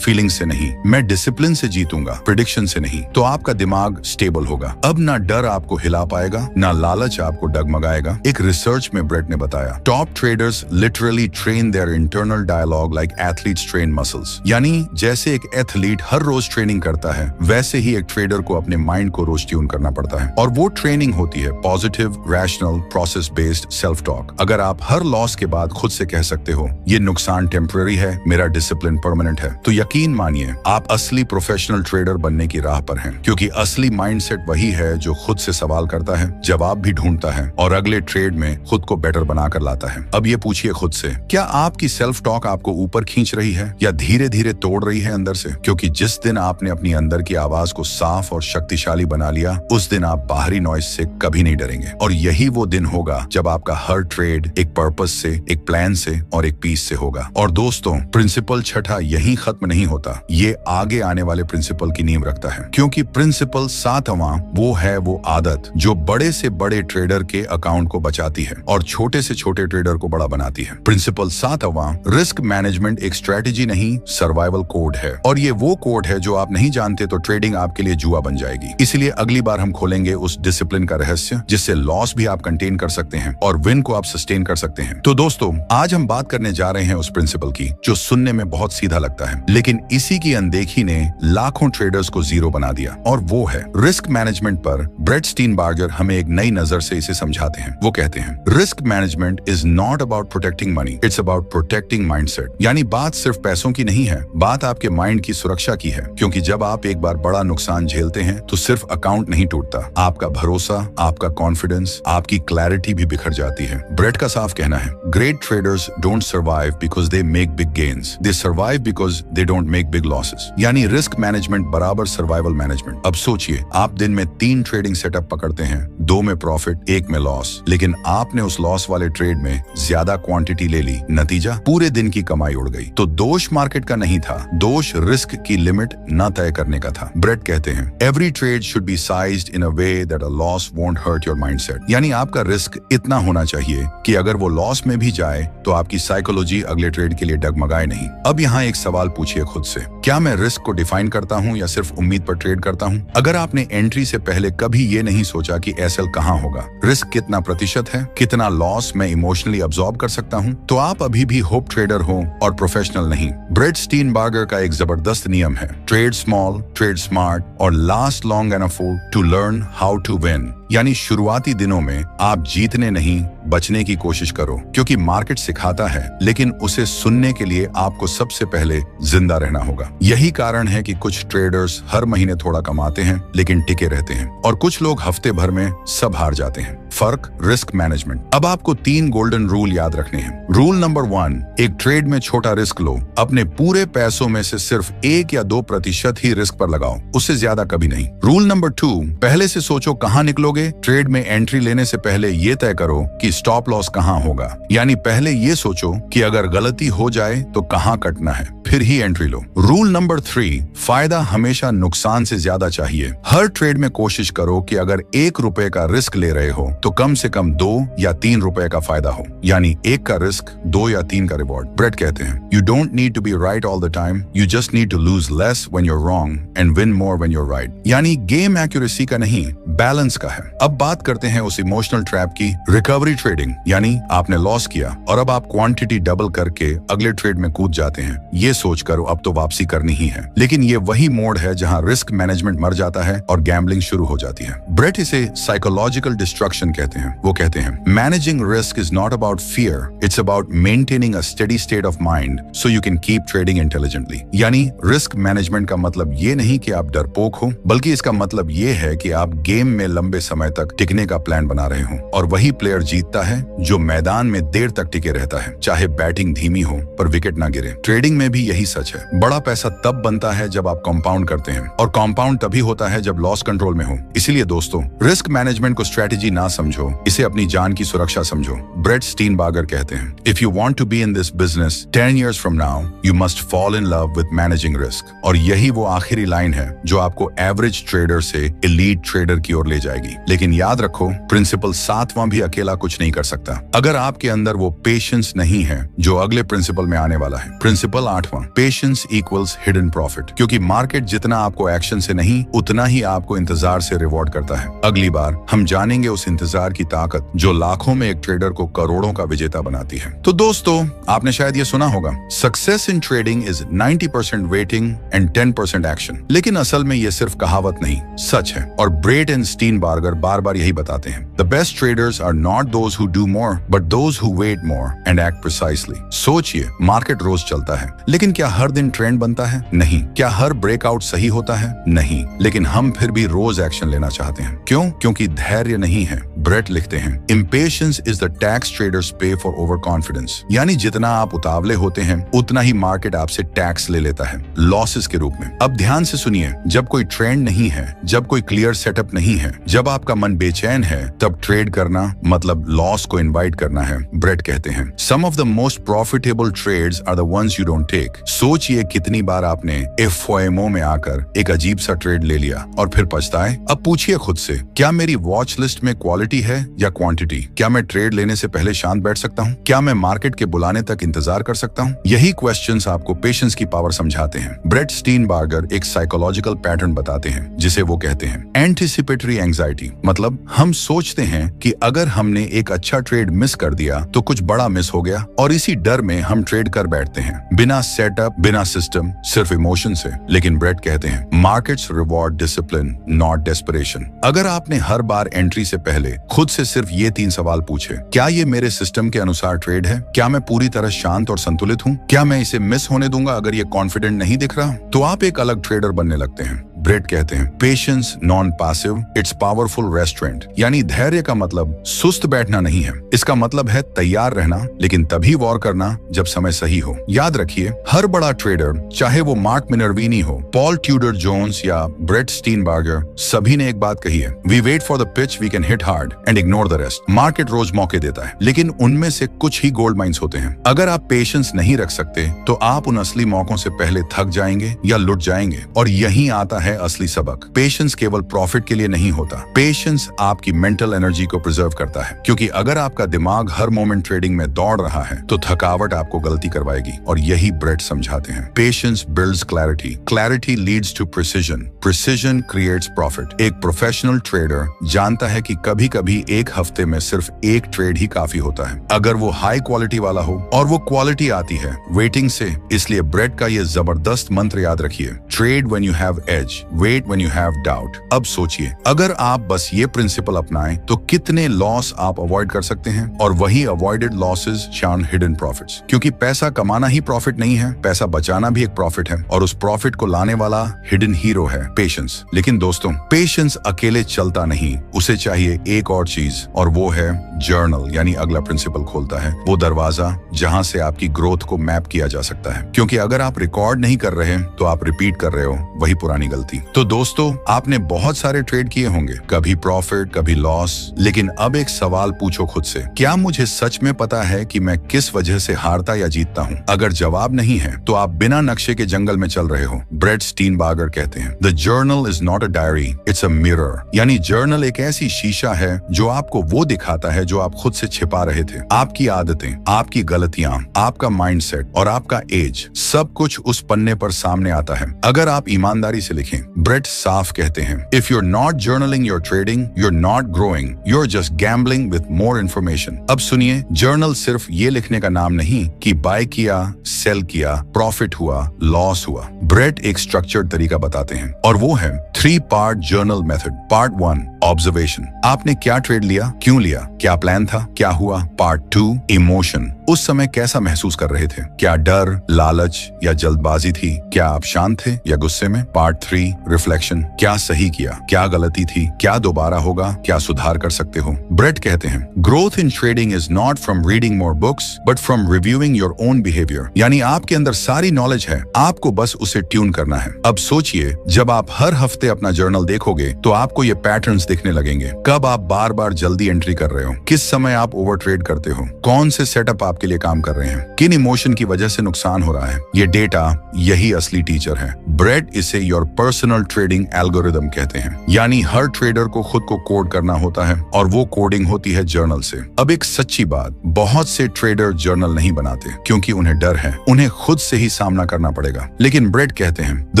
फीलिंग से नहीं, मैं डिसिप्लिन से जीतूंगा, प्रेडिक्शन से नहीं, तो आपका दिमाग स्टेबल होगा। अब ना डर आपको हिला पाएगा, ना लालच आपको डगमगाएगा। एक रिसर्च में ब्रेट ने बताया, top traders literally train their internal dialogue like athletes train muscles. यानी जैसे एक एथलीट हर रोज ट्रेनिंग करता है, वैसे ही एक ट्रेडर को अपने माइंड को रोज ट्यून करना पड़ता है। और वो ट्रेनिंग होती है positive, rational, process based self talk. अगर आप हर लॉस के बाद खुद से कह सकते हो, ये नुकसान टेम्पररी है, मेरा डिसिप्लिन परमानेंट है, तो यकीन मानिए आप असली प्रोफेशनल ट्रेडर बनने की राह पर हैं। क्योंकि असली माइंडसेट वही है जो खुद से सवाल करता है, जवाब भी ढूंढता है और अगले ट्रेड में खुद को बेटर बनाकर लाता है। अब ये पूछिए खुद से, क्या आपकी सेल्फ टॉक आपको ऊपर खींच रही है या धीरे धीरे तोड़ रही है अंदर से? क्योंकि जिस दिन आपने अपनी अंदर की आवाज को साफ और शक्तिशाली बना लिया, उस दिन आप बाहरी नॉइज से कभी नहीं डरेंगे। और यही वो दिन होगा जब आपका हर ट्रेड एक पर्पस से, एक प्लान से और एक पीस से होगा। और दोस्तों, प्रिंसिपल छठा यही खत्म नहीं होता, ये आगे आने वाले प्रिंसिपल की नींव रखता है। क्योंकि प्रिंसिपल सातवां वो है वो आदत जो बड़े से बड़े ट्रेडर के अकाउंट को बचाती है और छोटे से छोटे ट्रेडर को बड़ा बनाती है। प्रिंसिपल सातवां, रिस्क मैनेजमेंट एक स्ट्रेटेजी नहीं, सर्वाइवल कोड है। और ये वो कोड है जो आप नहीं जानते तो ट्रेडिंग आपके लिए जुआ बन जाएगी। इसलिए अगली बार हम खोलेंगे उस डिसिप्लिन का रहस्य, जिससे लॉस भी आप कंटेन कर सकते हैं और विन को आप सस्टेन कर सकते हैं। तो दोस्तों, आज हम बात करने जा रहे हैं उस प्रिंसिपल की जो सुनने में बहुत सीधा लगता है, लेकिन इसी की अनदेखी ने लाखों ट्रेडर्स को जीरो बना दिया। और वो है रिस्क मैनेजमेंट। पर ब्रेट स्टीनबर्गर हमें एक नई नजर से इसे समझाते हैं। वो कहते हैं, risk management is not about protecting money, it's about protecting mindset. यानी बात सिर्फ पैसों की नहीं है, बात आपके माइंड की सुरक्षा की है। क्योंकि जब आप एक बार बड़ा नुकसान झेलते हैं तो सिर्फ अकाउंट नहीं टूटता, आपका भरोसा, आपका कॉन्फिडेंस, आपकी क्लैरिटी भी बिखर जाती है। ब्रेट का साफ कहना है, great traders don't survive because they make big gains, they survive because they don't make big losses. यानी रिस्क मैनेजमेंट बराबर सर्वाइवल मैनेजमेंट। अब सोचिए, आप दिन में 3 ट्रेडिंग सेटअप पकड़ते हैं, 2 में प्रॉफिट, 1 में लॉस, लेकिन आपने उस लॉस वाले ट्रेड में ज्यादा क्वांटिटी ले ली, नतीजा पूरे दिन की कमाई उड़ गई। तो दोष मार्केट का नहीं था, दोष रिस्क की लिमिट न तय करने का था। ब्रेट कहते हैं, every trade should be sized in a way that a loss won't hurt your mindset. यानी आपका रिस्क इतना होना चाहिए कि अगर वो लॉस में भी जाए तो आपकी साइकोलॉजी अगले ट्रेड के लिए डगमगाए नहीं। अब यहाँ एक सवाल पूछिए खुद से, क्या मैं रिस्क को डिफाइन करता हूँ या सिर्फ उम्मीद पर ट्रेड करता हूँ? अगर आपने एंट्री से पहले कभी ये नहीं सोचा कि एसएल कहाँ होगा, रिस्क कितना प्रतिशत है, कितना लॉस मैं इमोशनली अब्सॉर्ब कर सकता हूँ, तो आप अभी भी होप ट्रेडर हो और प्रोफेशनल नहीं। ब्रेट स्टीनबर्गर का एक जबरदस्त नियम है, ट्रेड स्मॉल, ट्रेड स्मार्ट और last long enough to learn how to win. यानी शुरुआती दिनों में आप जीतने नहीं, बचने की कोशिश करो, क्योंकि मार्केट सिखाता है, लेकिन उसे सुनने के लिए आपको सबसे पहले जिंदा रहना होगा। यही कारण है कि कुछ ट्रेडर्स हर महीने थोड़ा कमाते हैं लेकिन टिके रहते हैं, और कुछ लोग हफ्ते भर में सब हार जाते हैं। फर्क, रिस्क मैनेजमेंट। अब आपको 3 गोल्डन रूल याद रखने हैं। रूल नंबर 1, एक ट्रेड में छोटा रिस्क लो, अपने पूरे पैसों में से सिर्फ 1 या 2% ही रिस्क पर लगाओ, उससे ज्यादा कभी नहीं। रूल नंबर 2, पहले से सोचो कहां निकलोगे। ट्रेड में एंट्री लेने से पहले ये तय करो कि स्टॉप लॉस कहां होगा, यानी पहले ये सोचो कि अगर गलती हो जाए तो कहां कटना है, फिर ही एंट्री लो। रूल नंबर 3, फायदा हमेशा नुकसान से ज्यादा चाहिए। हर ट्रेड में कोशिश करो कि अगर 1 रुपए का रिस्क ले रहे हो तो कम से कम 2 या 3 रुपए का फायदा हो, यानी 1 का रिस्क, 2 या 3 का रिवॉर्ड। ब्रेट कहते हैं, you don't need to be right all the time, you just need to lose less when you are wrong and win more when you are right. यानी गेम एक्यूरेसी का नहीं, बैलेंस का है। अब बात करते हैं उस इमोशनल ट्रैप की, रिकवरी ट्रेडिंग। यानी आपने लॉस किया और अब आप क्वांटिटी डबल करके अगले ट्रेड में कूद जाते हैं, ये सोचकर अब तो वापसी करनी ही है। लेकिन ये वही मोड है जहां रिस्क मैनेजमेंट मर जाता है और गैम्बलिंग शुरू हो जाती है। ब्रेट इसे साइकोलॉजिकल डिस्ट्रक्शन कहते हैं। वो कहते हैं, managing risk is not about fear, it's about maintaining a steady state of mind so you can keep trading intelligently. यानी रिस्क मैनेजमेंट का मतलब ये नहीं कि आप डरपोक हो, बल्कि इसका मतलब ये है कि आप गेम में लंबे समय तक टिकने का प्लान बना रहे हो। और वही प्लेयर जीतता है जो मैदान में देर तक टिके रहता है, चाहे बैटिंग धीमी हो पर विकेट ना गिरे। ट्रेडिंग में भी यही सच है। बड़ा पैसा तब बनता है जब आप कंपाउंड करते हैं, और कंपाउंड तभी होता है जब लॉस कंट्रोल में हो। इसीलिए दोस्तों, रिस्क मैनेजमेंट को स्ट्रेटेजी ना समझो, इसे अपनी जान की सुरक्षा समझो। ब्रेट स्टीनबार्गर कहते हैं, if you want to be in this business 10 years from now, you must fall in love with managing risk। और यही वो आखिरी लाइन है जो आपको एवरेज ट्रेडर से एलीट ट्रेडर की ओर ले जाएगी। लेकिन याद रखो, प्रिंसिपल 7वां भी अकेला कुछ नहीं कर सकता। अगर आपके अंदर वो पेशेंस नहीं है जो अगले प्रिंसिपल में आने वाला है। प्रिंसिपल 8वां, पेशेंस इक्वल्स हिडन प्रॉफिट। क्योंकि मार्केट जितना आपको एक्शन से नहीं, उतना ही आपको इंतजार से रिवॉर्ड करता है। अगली बार हम जानेंगे उस इंतजार की ताकत जो लाखों में एक ट्रेडर को करोड़ों का विजेता बनाती है। तो दोस्तों, आपने शायद ये सुना होगा, success in trading is 90% waiting and 10% action. लेकिन असल में ये सिर्फ कहावत नहीं, सच है। और ब्रेट एंड स्टीनबार्गर बार बार यही बताते हैं, the best traders are not those who do more but those who wait more and act precisely. सोचिए, मार्केट रोज चलता है, लेकिन क्या हर दिन ट्रेंड बनता है? नहीं। क्या हर ब्रेकआउट सही होता है? नहीं। लेकिन हम फिर भी रोज एक्शन लेना चाहते हैं। क्यों? क्योंकि धैर्य नहीं है। ब्रेट लिखते हैं, impatience is the tax traders पे फॉर ओवर कॉन्फिडेंस। यानी जितना आप उतावले होते हैं, उतना ही मार्केट आपसे टैक्स ले लेता है, लॉसेस के रूप में। अब ध्यान से सुनिए, जब कोई ट्रेंड नहीं है, जब कोई क्लियर सेटअप नहीं है, जब आपका मन बेचैन है, तब ट्रेड करना मतलब लॉस को इनवाइट करना है। ब्रेट कहते हैं, some of the most profitable trades are the ones you don't take. सोचिए कितनी बार आपने एफओएमओ में आकर एक अजीब सा ट्रेड ले लिया और फिर पछताए। अब पूछिए खुद से, क्या मेरी वॉच लिस्ट में क्वालिटी है या क्वांटिटी? क्या मैं ट्रेड लेने से पहले शांत बैठ सकता हूँ? क्या मैं मार्केट के बुलाने तक इंतजार कर सकता हूँ? यही क्वेश्चंस आपको पेशेंस की पावर समझाते हैं। ब्रेट स्टीनबार्गर एक साइकोलॉजिकल पैटर्न बताते हैं जिसे वो कहते हैं एंटिसिपेटरी एंजाइटी। मतलब हम सोचते हैं कि अगर हमने एक अच्छा ट्रेड मिस कर दिया तो कुछ बड़ा मिस हो गया, और इसी डर में हम ट्रेड कर बैठते हैं, बिना सेटअप, बिना सिस्टम, सिर्फ इमोशन से। लेकिन ब्रेट कहते हैं, markets reward discipline not desperation. अगर आपने हर बार एंट्री से पहले खुद से सिर्फ ये 3 सवाल पूछे, क्या ये मेरे सिस्टम के अनुसार ट्रेड है? क्या मैं पूरी तरह शांत और संतुलित हूँ? क्या मैं इसे मिस होने दूंगा अगर ये कॉन्फिडेंट नहीं दिख रहा? तो आप एक अलग ट्रेडर बनने लगते हैं। ब्रेट कहते हैं, patience non passive, it's powerful restaurant. यानी धैर्य का मतलब सुस्त बैठना नहीं है, इसका मतलब है तैयार रहना, लेकिन तभी वॉर करना जब समय सही हो। याद रखिए, हर बड़ा ट्रेडर, चाहे वो मार्क मिनर्विनी हो, पॉल ट्यूडर जोन्स या ब्रेट स्टीनबार्गर, सभी ने एक बात कही है, we wait for the pitch we can hit hard and ignore the rest. Market रोज मौके देता है, लेकिन उनमें से कुछ ही गोल्ड माइंस होते हैं। अगर आप पेशेंस नहीं रख सकते तो आप उन असली मौकों से पहले थक जाएंगे या लुट जाएंगे। और यही आता है असली सबक। पेशेंस केवल प्रॉफिट के लिए नहीं होता, पेशेंस आपकी मेंटल एनर्जी को प्रिजर्व करता है। क्योंकि अगर आपका दिमाग हर मोमेंट ट्रेडिंग में दौड़ रहा है तो थकावट आपको गलती करवाएगी। और यही ब्रेट समझाते हैं, patience builds clarity, clarity leads to precision, precision creates profit. एक प्रोफेशनल ट्रेडर जानता है कि कभी कभी एक हफ्ते में सिर्फ एक ट्रेड ही काफी होता है, अगर वो हाई क्वालिटी वाला हो, और वो क्वालिटी आती है वेटिंग से। इसलिए ब्रेट का ये जबरदस्त मंत्र याद रखिए, trade when you have edge, wait when you have doubt। अब सोचिए, अगर आप बस ये प्रिंसिपल अपनाएं तो कितने लॉस आप अवॉइड कर सकते हैं। और वही अवॉइडेड लॉसेस शाउंड हिडन प्रॉफिट्स। क्योंकि पैसा कमाना ही प्रॉफिट नहीं है, पैसा बचाना भी एक प्रॉफिट है, और उस प्रॉफिट को लाने वाला हिडन हीरो है पेशेंस। लेकिन दोस्तों, पेशेंस अकेले चलता नहीं, उसे चाहिए एक और चीज, और वो है जर्नल। यानी अगला प्रिंसिपल खोलता है वो दरवाजा जहां से आपकी ग्रोथ को मैप किया जा सकता है। क्योंकि अगर आप रिकॉर्ड नहीं कर रहे तो आप रिपीट कर रहे हो वही पुरानी गलती। तो दोस्तों, आपने बहुत सारे ट्रेड किए होंगे, कभी प्रॉफिट, कभी लॉस। लेकिन अब एक सवाल पूछो खुद से, क्या मुझे सच में पता है कि मैं किस वजह से हारता या जीतता हूँ? अगर जवाब नहीं है तो आप बिना नक्शे के जंगल में चल रहे हो। ब्रेट स्टीनबार्गर कहते हैं, the journal is not a diary, it's a mirror. यानी जर्नल एक ऐसी शीशा है जो आपको वो दिखाता है जो आप खुद से छिपा रहे थे। आपकी आदतें, आपकी गलतियां, आपका माइंडसेट और आपका एज, सब कुछ उस पन्ने पर सामने आता है अगर आप ईमानदारी से लिखें। ब्रेट साफ कहते हैं, if you're not journaling your trading, you're not growing, you're just gambling with more information. अब सुनिए, जर्नल सिर्फ ये लिखने का नाम नहीं कि बाय किया, सेल किया, प्रॉफिट हुआ, लॉस हुआ। ब्रेट एक स्ट्रक्चर्ड तरीका बताते हैं, और वो है 3-part journal method. Part 1, observation, आपने क्या ट्रेड लिया, क्यों लिया, क्या प्लान था, क्या हुआ। पार्ट 2, इमोशन, उस समय कैसा महसूस कर रहे थे? क्या डर, लालच या जल्दबाजी थी? क्या आप शांत थे या गुस्से में? Part 3 reflection. क्या सही किया, क्या गलती थी, क्या दोबारा होगा, क्या सुधार कर सकते हो? ब्रेट कहते हैं growth in trading is not from reading more books but from reviewing your own behaviour. यानी आपके अंदर सारी नॉलेज है, आपको बस उसे ट्यून करना है। अब सोचिए, जब आप हर हफ्ते अपना जर्नल देखोगे तो आपको ये पैटर्न्स दिखने लगेंगे। कब आप बार बार जल्दी एंट्री कर रहे हो, किस समय आप ओवर ट्रेड करते हो, कौन से सेटअप आपके लिए काम कर रहे हैं, किन इमोशन की वजह से नुकसान हो रहा है। ये डेटा यही असली टीचर है। ब्रेट इसे योर पर्सनल ट्रेडिंग एल्गोरिदम कहते हैं। यानी हर ट्रेडर को खुद को कोड करना होता है और वो कोडिंग होती है जर्नल से। अब एक सच्ची बात, बहुत से ट्रेडर जर्नल नहीं बनाते क्योंकि उन्हें डर है, उन्हें खुद से ही सामना करना पड़ेगा। लेकिन ब्रेट कहते हैं the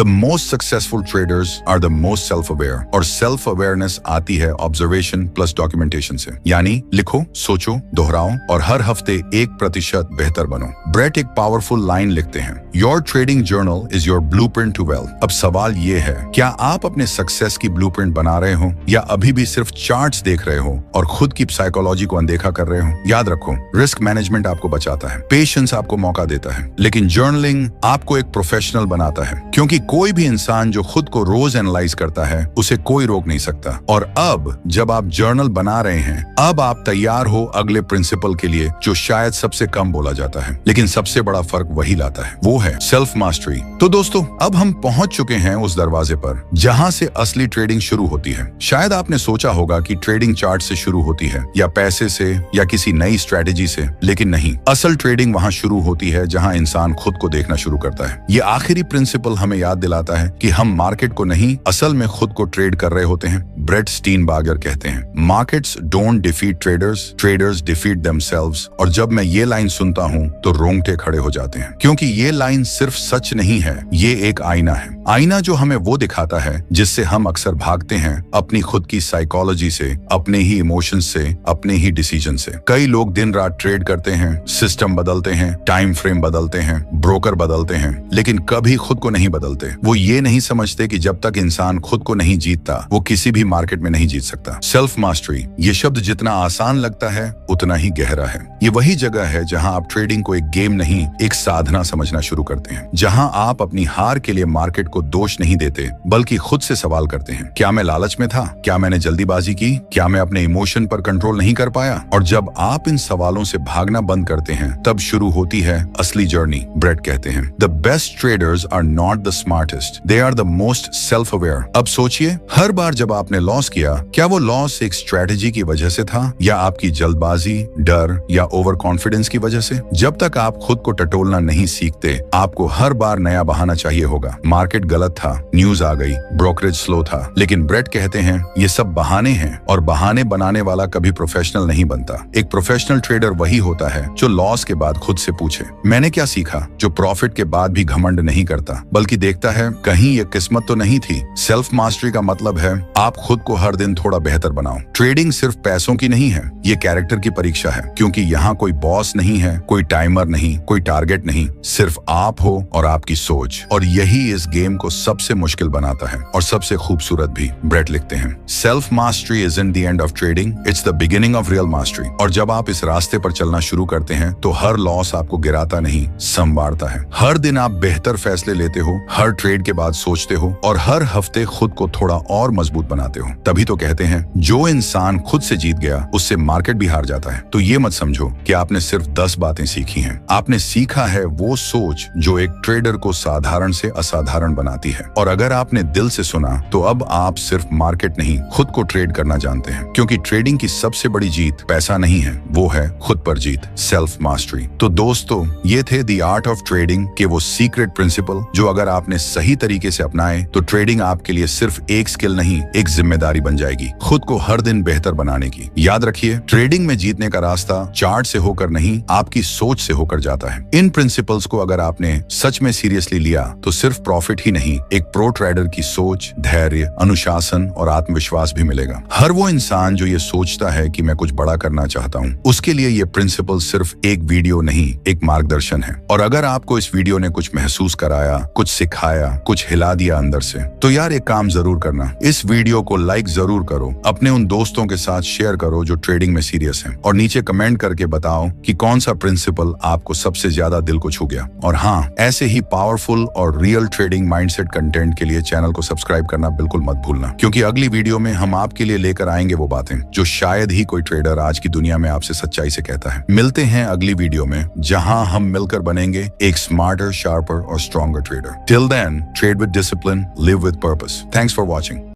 most successful traders are the most self aware, और सेल्फ अवेयरनेस आती है ऑब्जर्वेशन प्लस डॉक्यूमेंटेशन से। यानी लिखो, सोचो, दोहराओ और हर हफ्ते 1% बेहतर बनो। ब्रेट एक पावरफुल लाइन लिखते हैं, your trading journal is your blueprint to wealth. अब सवाल ये है, क्या आप अपने सक्सेस की ब्लूप्रिंट बना रहे हो या अभी भी सिर्फ चार्ट्स देख रहे हो और खुद की साइकोलॉजी को अनदेखा कर रहे हो? याद रखो, रिस्क मैनेजमेंट आपको बचाता है, पेशेंस आपको मौका देता है, लेकिन जर्नलिंग आपको एक प्रोफेशनल बनाता है। क्योंकि कोई भी इंसान जो खुद को रोज एनालाइज करता है, उसे कोई रोक नहीं सकता। और अब जब आप जर्नल बना रहे हैं, अब आप तैयार हो अगले प्रिंसिपल के लिए जो शायद सबसे कम बोला जाता है, लेकिन सबसे बड़ा फर्क वही लाता है, वो है सेल्फ मास्टरी। तो दोस्तों, अब हम पहुंच चुके हैं उस दरवाजे पर जहां से असली ट्रेडिंग शुरू होती है। शायद आपने सोचा होगा कि ट्रेडिंग चार्ट से शुरू होती है या पैसे से या किसी नई स्ट्रेटेजी से, लेकिन नहीं। असल ट्रेडिंग वहां शुरू होती है जहां इंसान खुद को देखना शुरू करता है। ये आखिरी प्रिंसिपल हमें याद दिलाता है कि हम मार्केट को नहीं, असल में खुद को ट्रेड कर रहे होते हैं। ब्रेट स्टीनबार्गर कहते हैं markets don't defeat traders, traders defeat themselves. और जब मैं ये लाइन सुनता हूँ तो रोंगटे खड़े हो जाते हैं, क्योंकि ये लाइन सिर्फ सच नहीं है, ये एक आईना है। आईना जो हमें वो दिखाता है जिससे हम अक्सर भागते हैं, अपनी खुद की साइकोलॉजी से, अपने ही इमोशंस से, अपने ही डिसीजन से। कई लोग दिन रात ट्रेड करते हैं, सिस्टम बदलते हैं, टाइम फ्रेम बदलते हैं, ब्रोकर बदलते हैं, लेकिन कभी खुद को नहीं बदलते। वो ये नहीं समझते कि जब तक इंसान खुद को नहीं जीतता, वो किसी भी मार्केट में नहीं जीत सकता। सेल्फ मास्टरी, ये शब्द जितना आसान लगता है उतना ही गहरा है। ये वही जगह है जहां आप ट्रेडिंग को एक गेम नहीं, एक साधना समझना शुरू करते हैं, जहां आप अपनी हार के लिए मार्केट को दोष नहीं देते, बल्कि खुद से सवाल करते हैं, क्या मैं लालच में था? क्या मैंने जल्दीबाजी की? क्या मैं अपने इमोशन पर कंट्रोल नहीं कर पाया? और जब आप इन सवालों से भागना बंद करते हैं, तब शुरू होती है असली जर्नी। ब्रेट कहते हैं the best traders are not the smartest, they are the most self aware. अब सोचिए, हर बार जब आपने लॉस किया, क्या वो लॉस एक स्ट्रेटेजी की वजह से था या आपकी जल्दबाजी, डर या ओवर कॉन्फिडेंस की वजह से? जब तक आप खुद को टटोलना नहीं सीखते, आपको हर बार नया बहाना चाहिए होगा। मार्केट गलत था, न्यूज आ गई, ब्रोकरेज स्लो था। लेकिन ब्रेट कहते हैं ये सब बहाने हैं, और बहाने बनाने वाला कभी प्रोफेशनल नहीं बनता। एक प्रोफेशनल ट्रेडर वही होता है जो लॉस के बाद खुद से पूछे, मैंने क्या सीखा? जो प्रॉफिट के बाद भी घमंड नहीं करता, बल्कि देखता है कहीं ये किस्मत तो नहीं थी। सेल्फ मास्टरी का मतलब है आप खुद को हर दिन थोड़ा बेहतर बनाओ। ट्रेडिंग सिर्फ पैसों की नहीं है, ये कैरेक्टर की परीक्षा है, क्योंकि यहाँ कोई बॉस नहीं है, कोई टाइमर नहीं, कोई टारगेट नहीं, सिर्फ आप हो और आपकी सोच। और यही इस गेम को सबसे मुश्किल बनाता है और सबसे खूबसूरत भी। ब्रेट लिखते हैं self mastery isn't the end of trading, it's the beginning of real mastery. और जब आप इस रास्ते पर चलना शुरू करते हैं तो हर लॉस आपको गिराता नहीं, संवारता है। हर दिन आप बेहतर फैसले लेते हो, हर ट्रेड के बाद सोचते हो और हर हफ्ते खुद को थोड़ा और मजबूत बनाते हो। तभी तो कहते हैं जो इंसान खुद से जीत गया उससे मार्केट भी हार जाता है। तो ये मत समझो कि आपने सिर्फ 10 बातें सीखी हैं, आपने सीखा है वो सोच जो एक ट्रेडर को साधारण से असाधारण बनाती है। और अगर आपने दिल से सुना तो अब आप सिर्फ मार्केट नहीं, खुद को ट्रेड करना जानते हैं। क्योंकि ट्रेडिंग की सबसे बड़ी जीत पैसा नहीं है, वो है खुद पर जीत, सेल्फ मास्टरी। तो दोस्तों, ये थे द आर्ट ऑफ ट्रेडिंग के वो सीक्रेट प्रिंसिपल जो अगर आपने सही तरीके से अपनाए तो ट्रेडिंग आपके लिए सिर्फ एक स्किल नहीं, एक जिम्मेदारी बन जाएगी, खुद को हर दिन बेहतर बनाने की। याद रखिए, ट्रेडिंग में जीतने का रास्ता चार्ट से होकर नहीं, आपकी सोच से होकर जाता है। इन प्रिंसिपल्स को अगर आपने सच में सीरियसली लिया तो सिर्फ प्रॉफिट ही नहीं, एक प्रो ट्रेडर की सोच, धैर्य, अनुशासन और आत्मविश्वास भी मिलेगा। हर वो इंसान जो ये सोचता है कि मैं कुछ बड़ा करना चाहता हूँ, उसके लिए ये प्रिंसिपल सिर्फ एक वीडियो नहीं, एक मार्गदर्शन है। और अगर आपको इस वीडियो ने कुछ महसूस कराया, कुछ सिखाया, कुछ हिला दिया अंदर से, तो यार एक काम जरूर करना, इस वीडियो को लाइक जरूर करो, अपने उन दोस्तों के साथ शेयर करो जो ट्रेडिंग में सीरियस हैं, और नीचे कमेंट करके बताओ कि कौन सा प्रिंसिपल आपको सबसे ज्यादा दिल को छू गया। और हाँ, ऐसे ही पावरफुल और रियल ट्रेडिंग माइंडसेट कंटेंट के लिए चैनल को सब्सक्राइब करना बिल्कुल मत भूलना, क्योंकि अगली वीडियो में हम आपके लिए लेकर आएंगे वो बातें जो शायद ही कोई ट्रेडर आज की दुनिया में आपसे सच्चाई से कहता है। मिलते हैं अगली वीडियो में, जहां हम मिलकर बनेंगे एक स्मार्टर, शार्पर और stronger trader. Till then, trade with discipline, live with purpose. Thanks for watching.